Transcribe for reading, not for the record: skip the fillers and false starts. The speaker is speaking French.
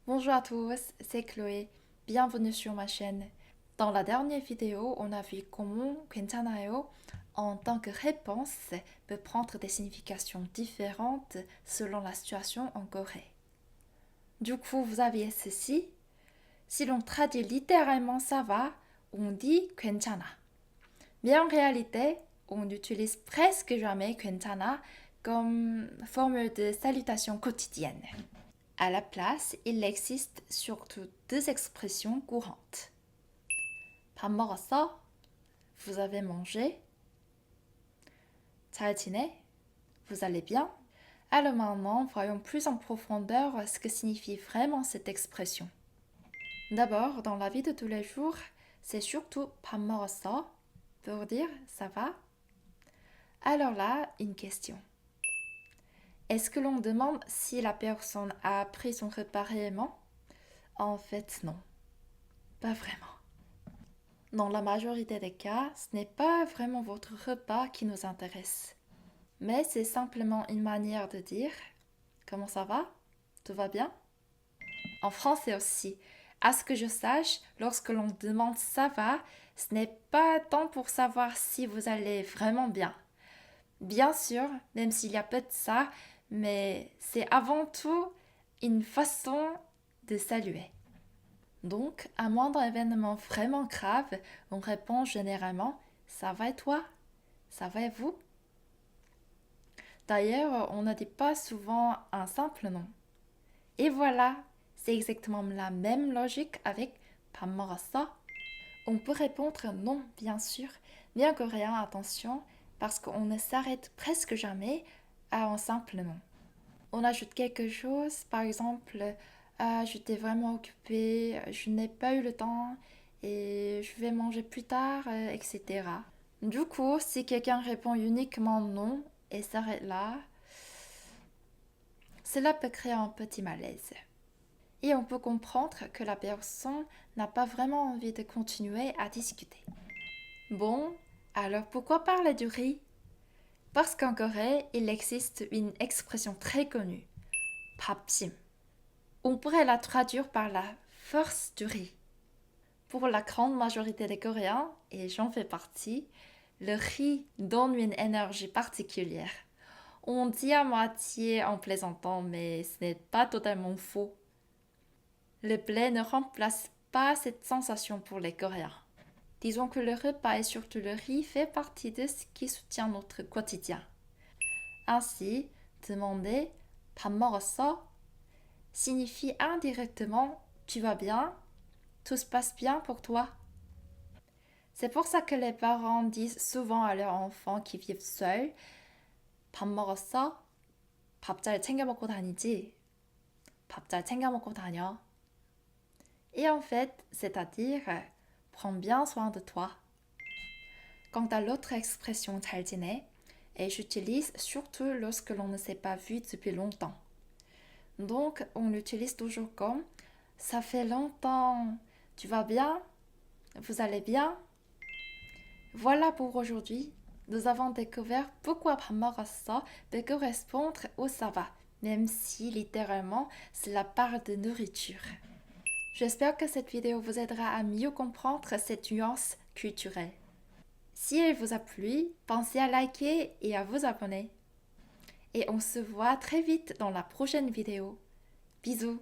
Bonjour à tous, c'est Chloé. Bienvenue sur ma chaîne. Dans la dernière vidéo, on a vu comment 괜찮아요 en tant que réponse peut prendre des significations différentes selon la situation en Corée. Du coup, vous aviez ceci. Si l'on traduit littéralement ça va, on dit 괜찮아. Mais en réalité, on n'utilise presque jamais 괜찮아 comme forme de salutation quotidienne. À la place, il existe surtout deux expressions courantes. 밥 먹었어? Vous avez mangé? 잘 지내? Vous allez bien? Alors maintenant, voyons plus en profondeur ce que signifie vraiment cette expression. D'abord, dans la vie de tous les jours, c'est surtout 밥 먹었어 pour dire ça va. Alors là, une question. Est-ce que l'on demande si la personne a pris son repas réellement? En fait, non. Pas vraiment. Dans la majorité des cas, ce n'est pas vraiment votre repas qui nous intéresse. Mais c'est simplement une manière de dire comment ça va? Tout va bien? En français aussi. À ce que je sache, lorsque l'on demande ça va, ce n'est pas tant pour savoir si vous allez vraiment bien. Bien sûr, même s'il y a peu de ça, mais c'est avant tout une façon de saluer. Donc, à moindre événement vraiment grave, on répond généralement ça va et toi? Ça va et vous? D'ailleurs, on ne dit pas souvent un simple nom. Et voilà, c'est exactement la même logique avec 밥 먹었어? On peut répondre non, bien sûr, mais en coréen, attention, parce qu'on ne s'arrête presque jamais à un simple nom. On ajoute quelque chose, par exemple, j'étais vraiment occupée, je n'ai pas eu le temps et je vais manger plus tard, etc. Du coup, si quelqu'un répond uniquement non et s'arrête là, cela peut créer un petit malaise. Et on peut comprendre que la personne n'a pas vraiment envie de continuer à discuter. Bon, alors pourquoi parler du riz? Parce qu'en Corée, il existe une expression très connue, 밥심. On pourrait la traduire par la force du riz. Pour la grande majorité des Coréens, et j'en fais partie, le riz donne une énergie particulière. On dit à moitié en plaisantant, mais ce n'est pas totalement faux. Le blé ne remplace pas cette sensation pour les Coréens. Disons que le repas et surtout le riz fait partie de ce qui soutient notre quotidien. Ainsi, demander 밥 먹었어 signifie indirectement tu vas bien, tout se passe bien pour toi. C'est pour ça que les parents disent souvent à leurs enfants qui vivent seuls 밥 먹었어? 밥 잘 챙겨 먹고 다니지? 밥 잘 챙겨 먹고 다녀. Et en fait, c'est-à-dire prends bien soin de toi. Quant à l'autre expression 잘 지내, et j'utilise surtout lorsque l'on ne s'est pas vu depuis longtemps. Donc, on l'utilise toujours comme ça fait longtemps. Tu vas bien? Vous allez bien? Voilà pour aujourd'hui. Nous avons découvert pourquoi 밥 먹었어 peut correspondre au ça va, même si littéralement cela parle de nourriture. J'espère que cette vidéo vous aidera à mieux comprendre cette nuance culturelle. Si elle vous a plu, pensez à liker et à vous abonner. Et on se voit très vite dans la prochaine vidéo. Bisous!